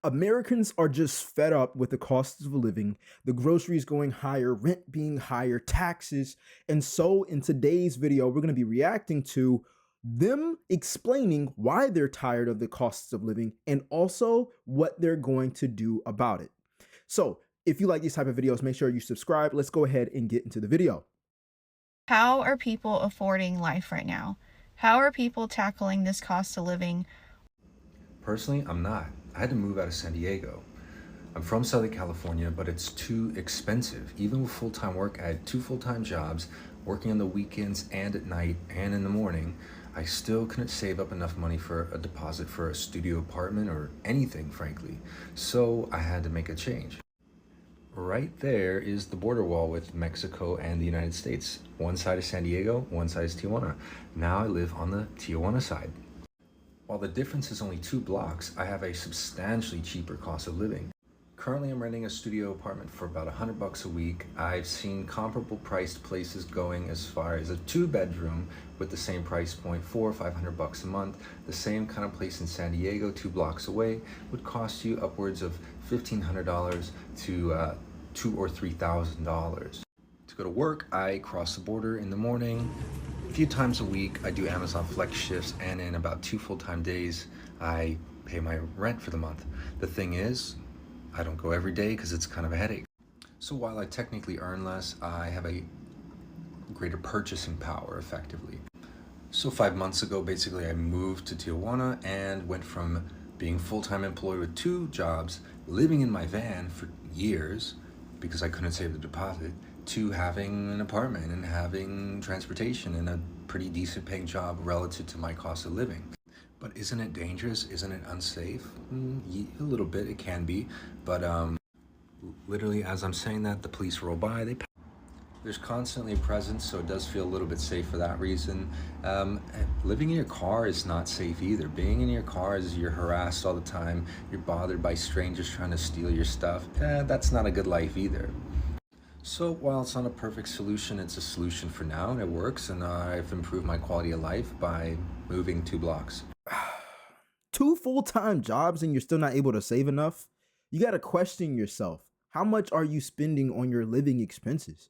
Americans are just fed up with the costs of living, the groceries going higher, rent being higher, taxes. And so, in today's video, we're going to be reacting to them explaining why they're tired of the costs of living and also what they're going to do about it. So, if you like these type of videos, make sure you subscribe. Let's go ahead and get into the video. How are people affording life right now? How are people tackling this cost of living? Personally, I'm not. I had to move out of San Diego. I'm from Southern California, but it's too expensive. Even with full-time work, I had 2 full-time jobs, working on the weekends and at night and in the morning. I still couldn't save up enough money for a deposit for a studio apartment or anything, frankly. So I had to make a change. Right there is the border wall with Mexico and the United States. One side is San Diego, one side is Tijuana. Now I live on the Tijuana side. While the difference is only 2 blocks, I have a substantially cheaper cost of living. Currently, I'm renting a studio apartment for about $100 a week. I've seen comparable priced places going as far as a 2-bedroom with the same price point, $400 or $500 a month. The same kind of place in San Diego, 2 blocks away, would cost you upwards of $1,500 to $2,000 or $3,000. To go to work, I cross the border in the morning. A few times a week, I do Amazon Flex shifts, and in about 2 full-time days, I pay my rent for the month. The thing is, I don't go every day because it's kind of a headache. So while I technically earn less, I have a greater purchasing power effectively. So 5 months ago, basically, I moved to Tijuana and went from being full-time employed with 2 jobs, living in my van for years because I couldn't save the deposit, to having an apartment and having transportation and a pretty decent paying job relative to my cost of living. But isn't it dangerous? Isn't it unsafe? A little bit, it can be. But literally, as I'm saying that, the police roll by. There's constantly a presence, so it does feel a little bit safe for that reason. Living in your car is not safe either. Being in your car is you're harassed all the time. You're bothered by strangers trying to steal your stuff. That's not a good life either. So while it's not a perfect solution, it's a solution for now, and it works, and I've improved my quality of life by moving 2 blocks. 2 full-time jobs and you're still not able to save enough? You got to question yourself. How much are you spending on your living expenses?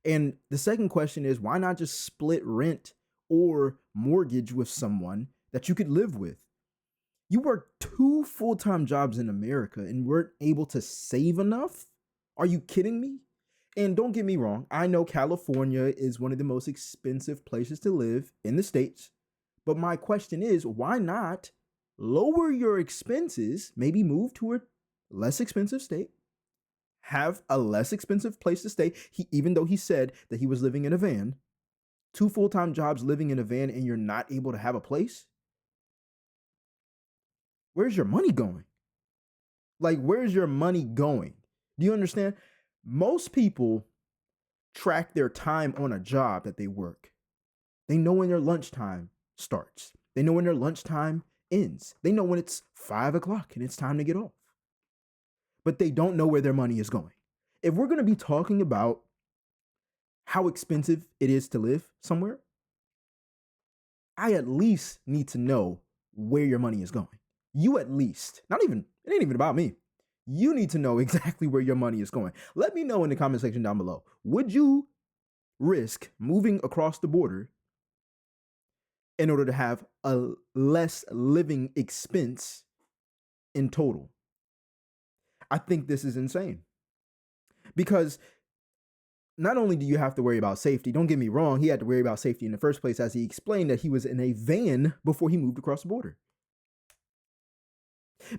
And the second question is, why not just split rent or mortgage with someone that you could live with? You work 2 full-time jobs in America and weren't able to save enough? Are you kidding me? And don't get me wrong, I know California is one of the most expensive places to live in the States. But my question is, why not lower your expenses, maybe move to a less expensive state, have a less expensive place to stay? Even though he said that he was living in a van, 2 full-time jobs living in a van, and you're not able to have a place? Where's your money going? Like, where's your money going? Do you understand? Most people track their time on a job that they work. They know when their lunchtime starts. They know when their lunchtime ends. They know when it's 5 o'clock and it's time to get off. But they don't know where their money is going. If we're going to be talking about how expensive it is to live somewhere, I at least need to know where your money is going. You at least, it ain't even about me. You need to know exactly where your money is going. Let me know in the comment section down below. Would you risk moving across the border in order to have a less living expense in total? I think this is insane. Because not only do you have to worry about safety, don't get me wrong, he had to worry about safety in the first place, as he explained that he was in a van before he moved across the border.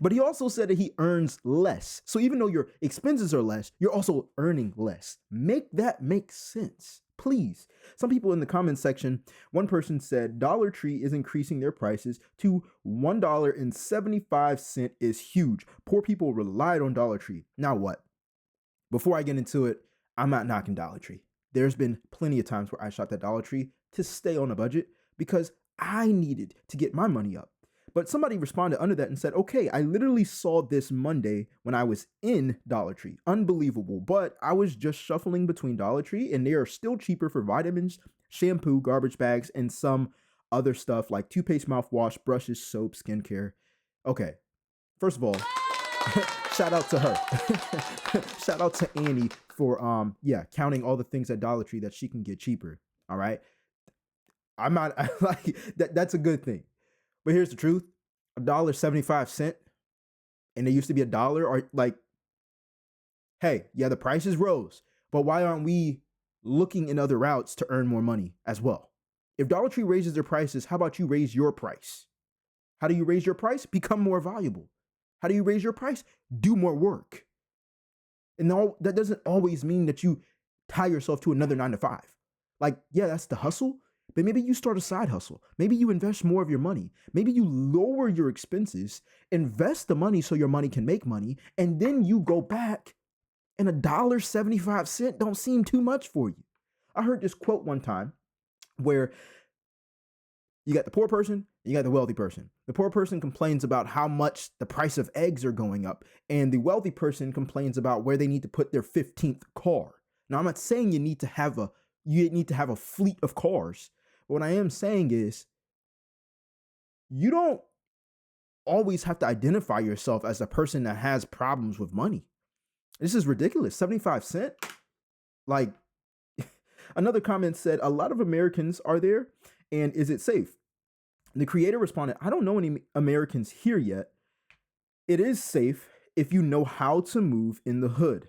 But he also said that he earns less. So even though your expenses are less, you're also earning less. Make that make sense, please. Some people in the comments section, one person said Dollar Tree is increasing their prices to $1.75 is huge. Poor people relied on Dollar Tree. Now what? Before I get into it, I'm not knocking Dollar Tree. There's been plenty of times where I shopped at Dollar Tree to stay on a budget because I needed to get my money up. But somebody responded under that and said, okay, I literally saw this Monday when I was in Dollar Tree. Unbelievable. But I was just shuffling between Dollar Tree and they are still cheaper for vitamins, shampoo, garbage bags, and some other stuff like toothpaste, mouthwash, brushes, soap, skincare. Okay, first of all, Shout out to her. Shout out to Annie for counting all the things at Dollar Tree that she can get cheaper. All right. I'm not like that. That's a good thing. But here's the truth: $1.75, and it used to be $1, or like, hey, yeah, the prices rose, but why aren't we looking in other routes to earn more money as well? If Dollar Tree raises their prices, how about you raise your price? How do you raise your price? Become more valuable. How do you raise your price? Do more work. And that doesn't always mean that you tie yourself to another 9 to 5. Like, yeah, that's the hustle, but maybe you start a side hustle. Maybe you invest more of your money. Maybe you lower your expenses, invest the money so your money can make money, and then you go back, and $1.75 don't seem too much for you. I heard this quote one time where you got the poor person and you got the wealthy person. The poor person complains about how much the price of eggs are going up, and the wealthy person complains about where they need to put their 15th car. Now, I'm not saying you need to have a fleet of cars. But what I am saying is you don't always have to identify yourself as a person that has problems with money. This is ridiculous. 75 cents? Like, another comment said, a lot of Americans are there, and is it safe? The creator responded, I don't know any Americans here yet. It is safe if you know how to move in the hood.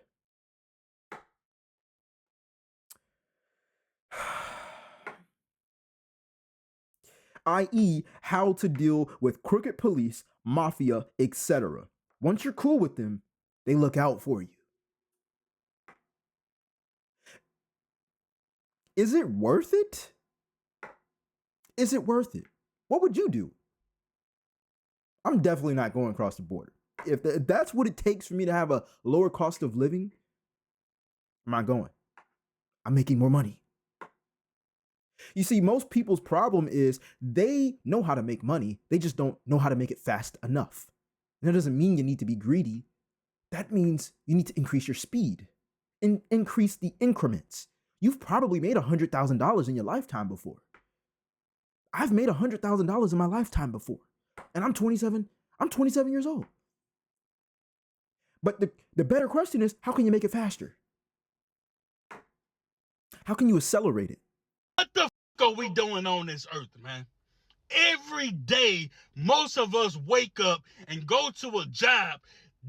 i.e., how to deal with crooked police, mafia, etc. Once you're cool with them, they look out for you. Is it worth it? Is it worth it? What would you do? I'm definitely not going across the border. If that's what it takes for me to have a lower cost of living, I'm not going. I'm making more money. You see, most people's problem is they know how to make money. They just don't know how to make it fast enough. And that doesn't mean you need to be greedy. That means you need to increase your speed and increase the increments. You've probably made $100,000 in your lifetime before. I've made $100,000 in my lifetime before. And I'm 27 years old. But the better question is, how can you make it faster? How can you accelerate it? What the are we doing on this earth, man? Every day, most of us wake up and go to a job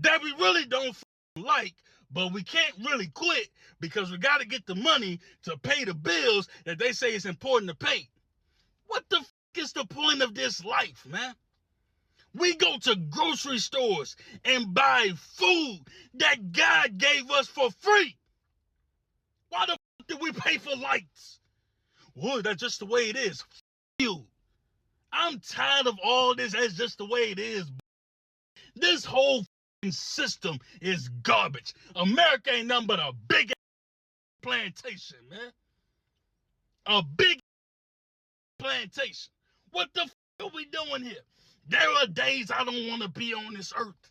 that we really don't like, but we can't really quit because we got to get the money to pay the bills that they say it's important to pay. What the is the point of this life, man? We go to grocery stores and buy food that God gave us for free. Why the did we pay for lights? Well, that's just the way it is. You. I'm tired of all this. That's just the way it is. This whole system is garbage. America ain't nothing but a big plantation, man. A big plantation. What the are we doing here? There are days I don't want to be on this earth.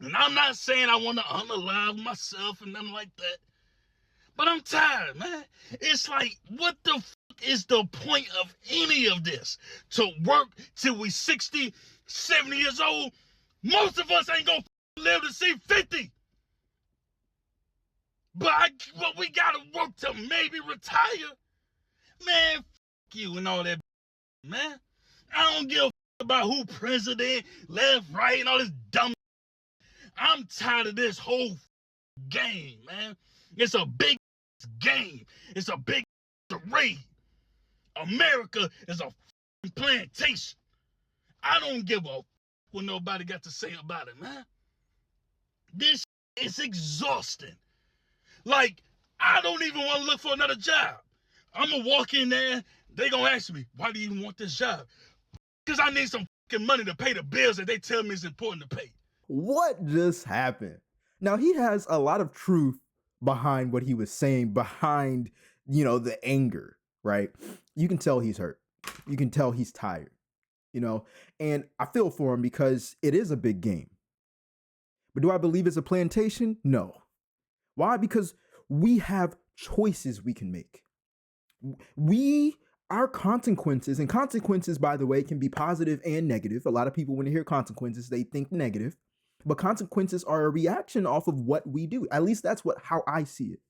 And I'm not saying I want to unalive myself and nothing like that. But I'm tired, man. It's like, what the is the point of any of this? To work till we 60, 70 years old? Most of us ain't gonna live to see 50. But we gotta work to maybe retire. Man, you and all that, man. I don't give a about who president, left, right, and all this dumb. I'm tired of this whole game, man. It's a big game. It's a big raid. America is a plantation. I don't give a what nobody got to say about it, man. This is exhausting. Like, I don't even want to look for another job. I'm going to walk in there. They going to ask me, why do you even want this job? Because I need some fucking money to pay the bills that they tell me is important to pay. What just happened? Now, he has a lot of truth behind what he was saying, behind, the anger, right? You can tell he's hurt. You can tell he's tired, and I feel for him because it is a big game. But do I believe it's a plantation? No. Why? Because we have choices we can make. Our consequences, and consequences, by the way, can be positive and negative. A lot of people, when they hear consequences, they think negative. But consequences are a reaction off of what we do. At least that's how I see it.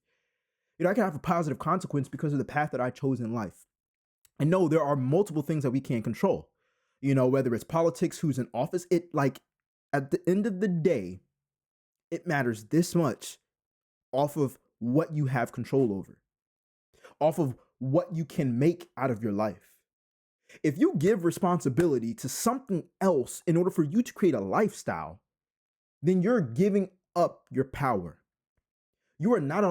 I can have a positive consequence because of the path that I chose in life. And no, there are multiple things that we can't control. Whether it's politics, who's in office, at the end of the day, it matters this much off of what you have control over, off of what you can make out of your life. If you give responsibility to something else in order for you to create a lifestyle, then you're giving up your power. We are not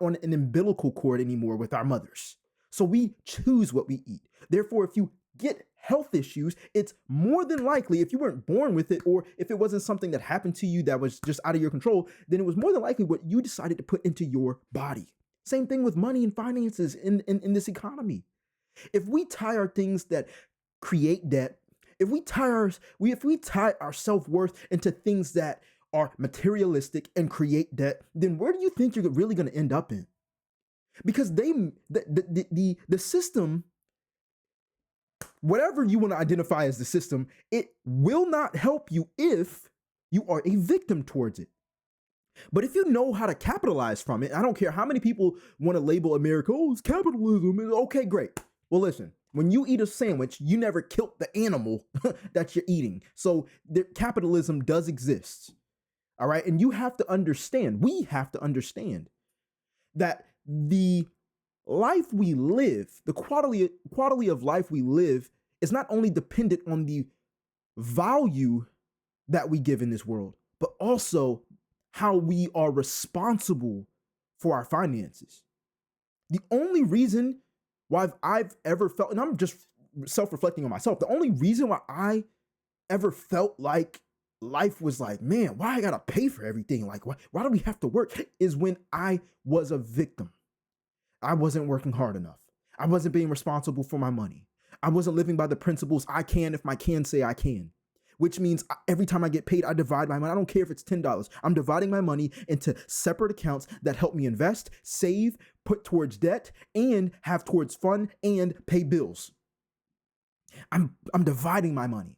on an umbilical cord anymore with our mothers. So we choose what we eat. Therefore, if you get health issues, it's more than likely, if you weren't born with it, or if it wasn't something that happened to you that was just out of your control, then it was more than likely what you decided to put into your body. Same thing with money and finances in this economy. If we tie our things that create debt, if we tie our self-worth into things that are materialistic and create debt, then where do you think you're really going to end up in? Because the system, whatever you want to identify as the system, it will not help you if you are a victim towards it. But if you know how to capitalize from it, I don't care how many people want to label America, oh, it's capitalism. Okay, great. Well, listen, when you eat a sandwich, you never killed the animal that you're eating. So capitalism does exist. All right. And we have to understand that the life we live, the quality of life we live is not only dependent on the value that we give in this world, but also how we are responsible for our finances. The only reason why I've ever felt, and I'm just self-reflecting on myself, the only reason why I ever felt like life was like, man, why I gotta pay for everything? Like, why do we have to work? Is when I was a victim. I wasn't working hard enough. I wasn't being responsible for my money. I wasn't living by the principles I can if my can say I can, which means every time I get paid, I divide my money. I don't care if it's $10. I'm dividing my money into separate accounts that help me invest, save, put towards debt, and have towards fun and pay bills. I'm dividing my money.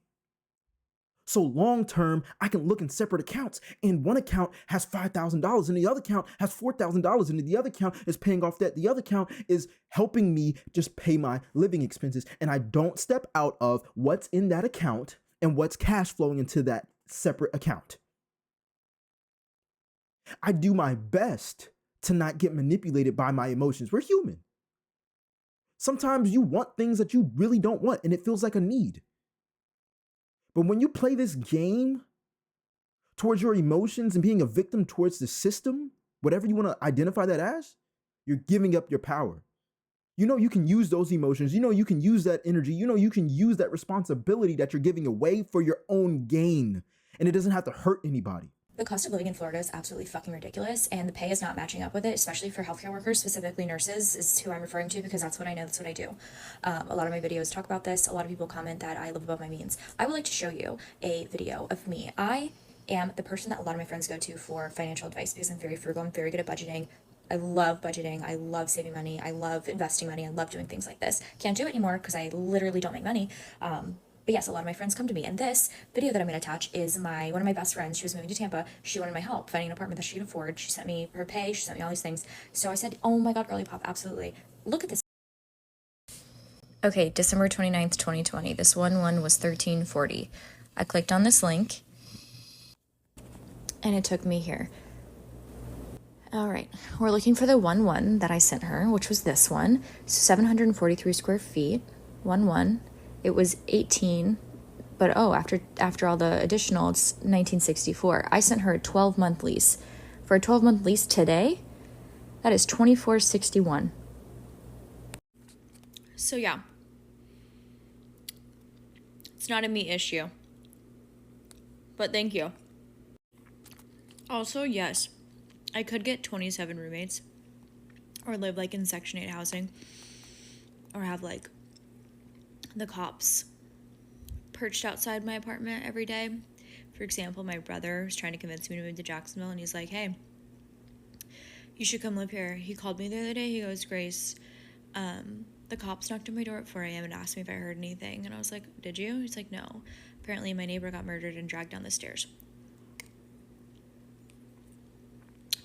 So long term, I can look in separate accounts, and one account has $5,000 and the other account has $4,000 and the other account is paying off debt. The other account is helping me just pay my living expenses, and I don't step out of what's in that account and what's cash flowing into that separate account. I do my best to not get manipulated by my emotions. We're human. Sometimes you want things that you really don't want, and it feels like a need. But when you play this game towards your emotions and being a victim towards the system, whatever you want to identify that as, you're giving up your power. You can use those emotions. You can use that energy. You can use that responsibility that you're giving away for your own gain. And it doesn't have to hurt anybody. The cost of living in Florida is absolutely fucking ridiculous, and the pay is not matching up with it, especially for healthcare workers, specifically nurses is who I'm referring to because that's what I know, that's what I do. A lot of my videos talk about this. A lot of people comment that I live above my means. I would like to show you a video of me. I am the person that a lot of my friends go to for financial advice because I'm very frugal, I'm very good at budgeting. I love budgeting, I love saving money, I love investing money, I love doing things like this. Can't do it anymore because I literally don't make money. But yes, a lot of my friends come to me, and this video that I'm going to attach is one of my best friends. She was moving to Tampa. She wanted my help finding an apartment that she could afford. She sent me her pay. She sent me all these things. So I said, oh my God, girly pop, absolutely. Look at this. Okay, December 29th, 2020. This one was $13.40. I clicked on this link, and it took me here. All right, we're looking for the 1 that I sent her, which was this one. 743 square feet, 1. It was 18, but after all the additional, it's 1964. I sent her a 12-month lease. For a 12-month lease today, that is $24.61. So yeah, it's not a me issue, but thank you. Also, yes, I could get 27 roommates, or live like in Section 8 housing, or have like the cops perched outside my apartment every day. For example, my brother was trying to convince me to move to Jacksonville, and he's like, hey, you should come live here. He called me the other day. He goes, Grace, the cops knocked on my door at 4 a.m. and asked me if I heard anything. And I was like, did you? He's like, no. Apparently my neighbor got murdered and dragged down the stairs.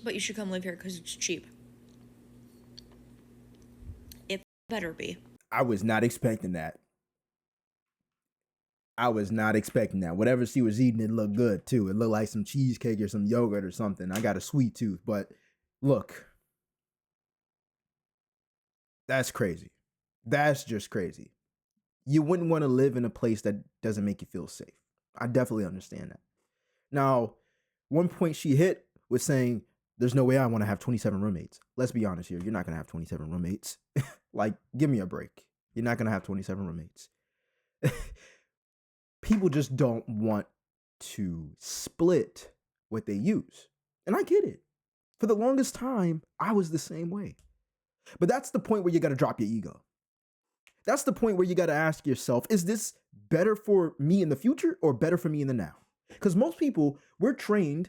but you should come live here because it's cheap. It better be. I was not expecting that. I was not expecting that. Whatever she was eating, it looked good too. It looked like some cheesecake or some yogurt or something. I got a sweet tooth, but look, that's crazy. That's just crazy. You wouldn't want to live in a place that doesn't make you feel safe. I definitely understand that. Now, one point she hit was saying, there's no way I want to have 27 roommates. Let's be honest here. You're not going to have 27 roommates. Like, give me a break. You're not going to have 27 roommates. People just don't want to split what they use. And I get it. For the longest time, I was the same way. But that's the point where you got to drop your ego. That's the point where you got to ask yourself, is this better for me in the future or better for me in the now? Because most people, we're trained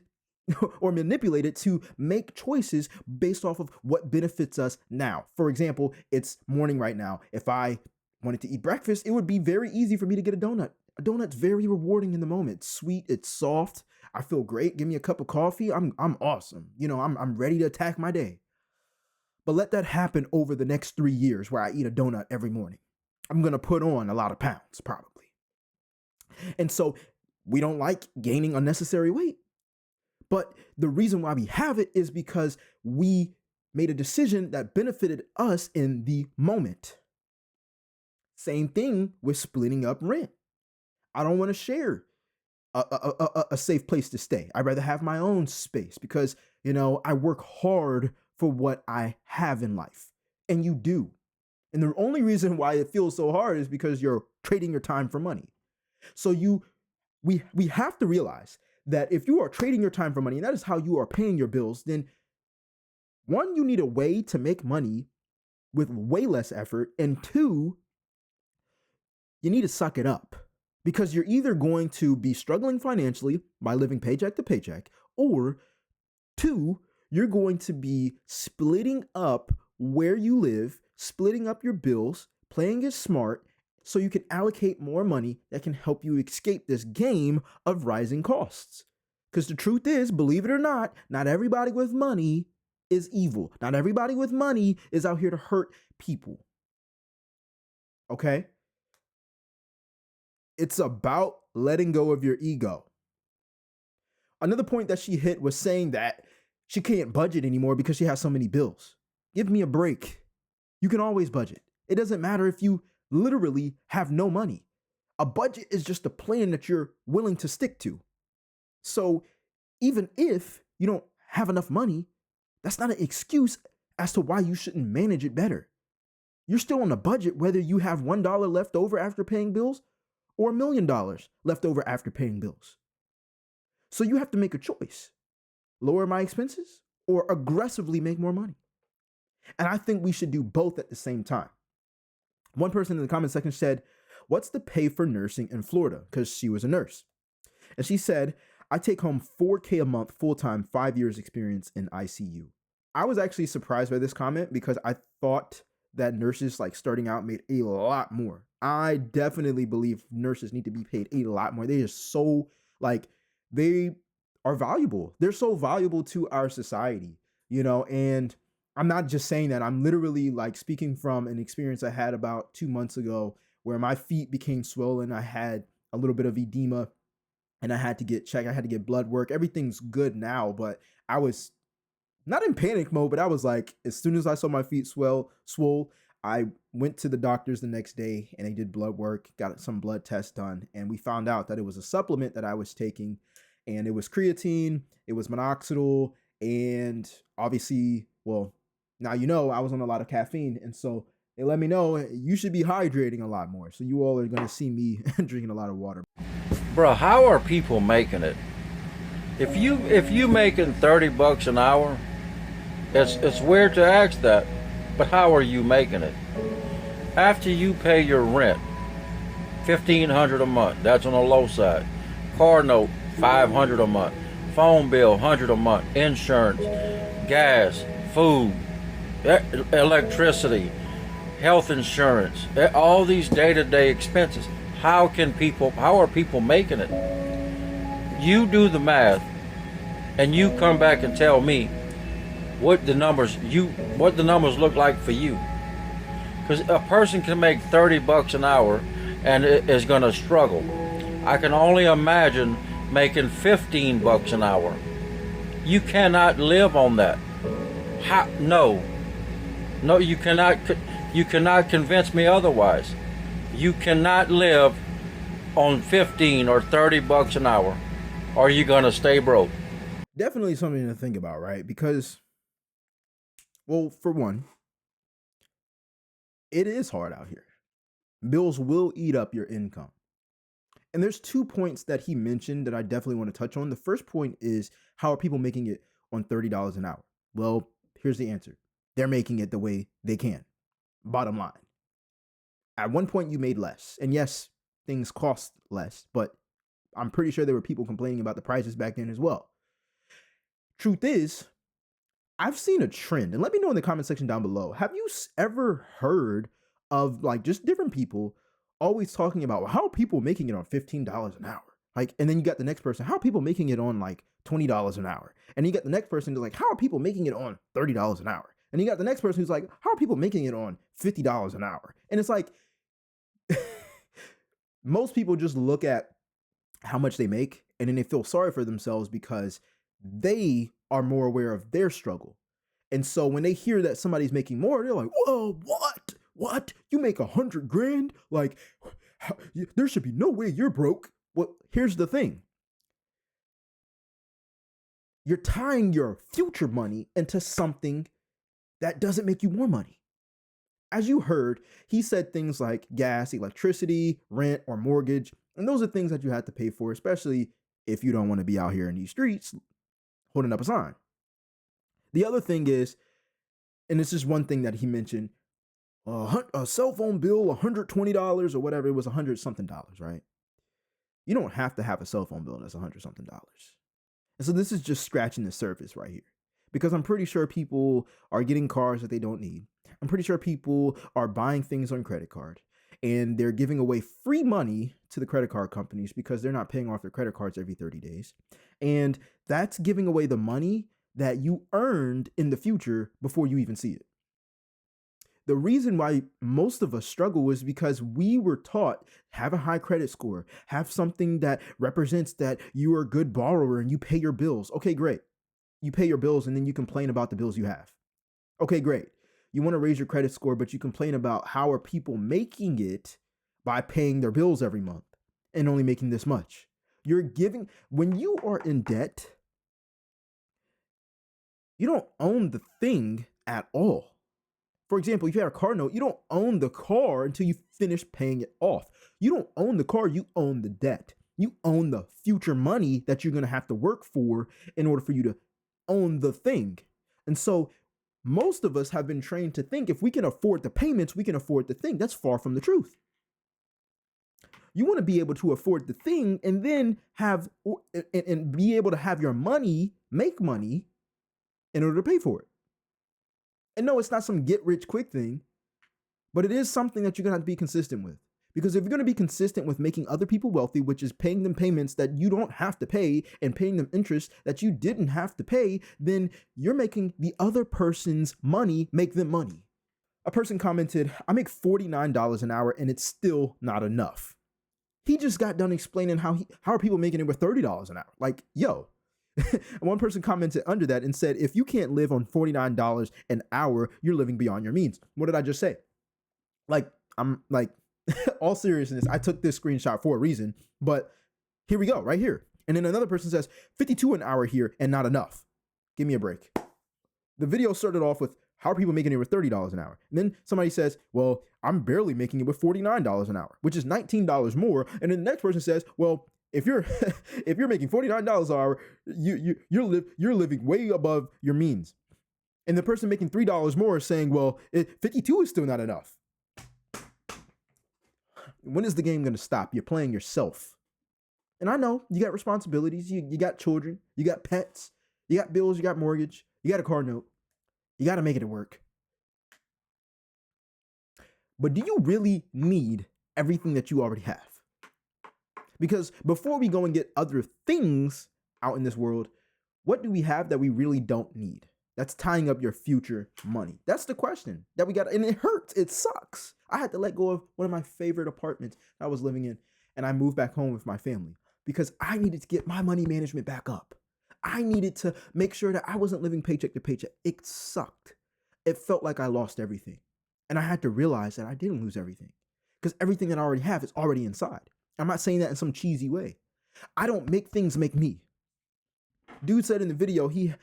or manipulated to make choices based off of what benefits us now. For example, it's morning right now. If I wanted to eat breakfast, it would be very easy for me to get a donut. A donut's very rewarding in the moment. It's sweet, it's soft. I feel great. Give me a cup of coffee. I'm awesome. You know, I'm ready to attack my day. But let that happen over the next 3 years where I eat a donut every morning. I'm going to put on a lot of pounds, probably. And so we don't like gaining unnecessary weight. But the reason why we have it is because we made a decision that benefited us in the moment. Same thing with splitting up rent. I don't want to share a safe place to stay. I'd rather have my own space because, you know, I work hard for what I have in life. And you do. And the only reason why it feels so hard is because you're trading your time for money. So we have to realize that if you are trading your time for money, and that is how you are paying your bills, then one, you need a way to make money with way less effort. And two, you need to suck it up. Because you're either going to be struggling financially by living paycheck to paycheck, or two, you're going to be splitting up where you live, splitting up your bills, playing it smart so you can allocate more money that can help you escape this game of rising costs. Because the truth is, believe it or not everybody with money is evil. Not everybody with money is out here to hurt people. Okay? It's about letting go of your ego. Another point that she hit was saying that she can't budget anymore because she has so many bills. Give me a break. You can always budget. It doesn't matter if you literally have no money. A budget is just a plan that you're willing to stick to. So even if you don't have enough money, that's not an excuse as to why you shouldn't manage it better. You're still on a budget whether you have $1 left over after paying bills or $1 million left over after paying bills. So you have to make a choice. Lower my expenses or aggressively make more money. And I think we should do both at the same time. One person in the comment section said, what's the pay for nursing in Florida? Because she was a nurse. And she said, I take home $4,000 a month full-time, 5 years experience in ICU. I was actually surprised by this comment because I thought that nurses like starting out made a lot more. I definitely believe nurses need to be paid a lot more. They are so they are valuable. They're so valuable to our society, you know, and I'm not just saying that. I'm literally speaking from an experience I had about 2 months ago where my feet became swollen. I had a little bit of edema and I had to get checked. I had to get blood work. Everything's good now, but I was not in panic mode, but I was like, as soon as I saw my feet swole, I went to the doctors the next day and they did blood work, got some blood tests done. And we found out that it was a supplement that I was taking and it was creatine, it was minoxidil. And obviously, well, now you know I was on a lot of caffeine. And so they let me know you should be hydrating a lot more. So you all are going to see me drinking a lot of water. Bro, how are people making it? If you making $30 an hour, it's weird to ask that, but how are you making it? After you pay your rent, $1,500 a month, that's on the low side. Car note, $500 a month. Phone bill, $100 a month. Insurance, gas, food, electricity, health insurance, all these day-to-day expenses. How are people making it? You do the math and you come back and tell me what the numbers look like for you. Because a person can make 30 bucks an hour and is going to struggle. I can only imagine making 15 bucks an hour. You cannot live on that. How? No, you cannot. You cannot convince me otherwise. You cannot live on 15 or 30 bucks an hour, or you're going to stay broke. Definitely something to think about, right? Because, well, for one, it is hard out here. Bills will eat up your income. And there's 2 points that he mentioned that I definitely want to touch on. The first point is, how are people making it on $30 an hour? Well, here's the answer. They're making it the way they can. Bottom line. At one point, you made less. And yes, things cost less, but I'm pretty sure there were people complaining about the prices back then as well. Truth is, I've seen a trend, and let me know in the comment section down below. Have you ever heard of like just different people always talking about, well, how are people making it on $15 an hour? Like, and then you got the next person, how are people making it on like $20 an hour? And you got the next person who's like, how are people making it on $30 an hour? And you got the next person who's like, how are people making it on $50 an hour? And it's like, most people just look at how much they make and then they feel sorry for themselves because they are more aware of their struggle. And so when they hear that somebody's making more, they're like, whoa, what? You make $100 grand? Like, there should be no way you're broke. Well, here's the thing. You're tying your future money into something that doesn't make you more money. As you heard, he said things like gas, electricity, rent, or mortgage. And those are things that you have to pay for, especially if you don't want to be out here in these streets holding up a sign. The other thing is, and this is one thing that he mentioned, a cell phone bill, $120 or whatever, it was $100 something, right? You don't have to have a cell phone bill that's $100 something. And so this is just scratching the surface right here, because I'm pretty sure people are getting cars that they don't need. I'm pretty sure people are buying things on credit card, and they're giving away free money to the credit card companies because they're not paying off their credit cards every 30 days. And that's giving away the money that you earned in the future before you even see it. The reason why most of us struggle is because we were taught, have a high credit score, have something that represents that you are a good borrower and you pay your bills. Okay, great. You pay your bills and then you complain about the bills you have. Okay, great. You want to raise your credit score, but you complain about how are people making it by paying their bills every month and only making this much. When you are in debt, you don't own the thing at all. For example, if you have a car note, you don't own the car until you finish paying it off. You don't own the car, you own the debt. You own the future money that you're going to have to work for in order for you to own the thing. And so most of us have been trained to think if we can afford the payments, we can afford the thing. That's far from the truth. You want to be able to afford the thing and then and be able to have your money, make money in order to pay for it. And no, it's not some get rich quick thing, but it is something that you're going to have to be consistent with. Because if you're going to be consistent with making other people wealthy, which is paying them payments that you don't have to pay and paying them interest that you didn't have to pay, then you're making the other person's money make them money. A person commented, I make $49 an hour and it's still not enough. He just got done explaining how are people making it with $30 an hour? Like, yo. One person commented under that and said, if you can't live on $49 an hour, you're living beyond your means. What did I just say? Like, I'm like, all seriousness, I took this screenshot for a reason, but here we go, right here. And then another person says, 52 an hour here and not enough. Give me a break. The video started off with, how are people making it with $30 an hour? And then somebody says, well, I'm barely making it with $49 an hour, which is $19 more. And then the next person says, well, if you're making $49 an hour, you're living way above your means. And the person making $3 more is saying, well, 52 is still not enough. When is the game going to stop? You're playing yourself. And I know you got responsibilities. You got children, you got pets, you got bills, you got mortgage, you got a car note. You got to make it work. But do you really need everything that you already have? Because before we go and get other things out in this world, what do we have that we really don't need? That's tying up your future money. That's the question that we got. And it hurts. It sucks. I had to let go of one of my favorite apartments I was living in, and I moved back home with my family because I needed to get my money management back up. I needed to make sure that I wasn't living paycheck to paycheck. It sucked. It felt like I lost everything. And I had to realize that I didn't lose everything because everything that I already have is already inside. I'm not saying that in some cheesy way. I don't make things make me. Dude said in the video, he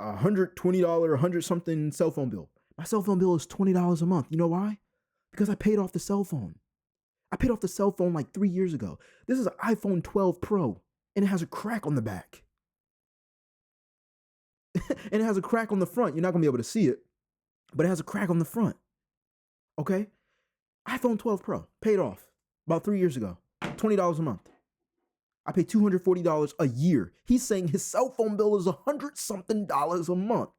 $120, $100 something cell phone bill. My cell phone bill is $20 a month. You know why? Because I paid off the cell phone. I paid off the cell phone like 3 years ago. This is an iPhone 12 Pro, and it has a crack on the back. And it has a crack on the front. You're not going to be able to see it, but it has a crack on the front. Okay? iPhone 12 Pro, paid off about 3 years ago. $20 a month. I pay $240 a year. He's saying his cell phone bill is $100 something a month.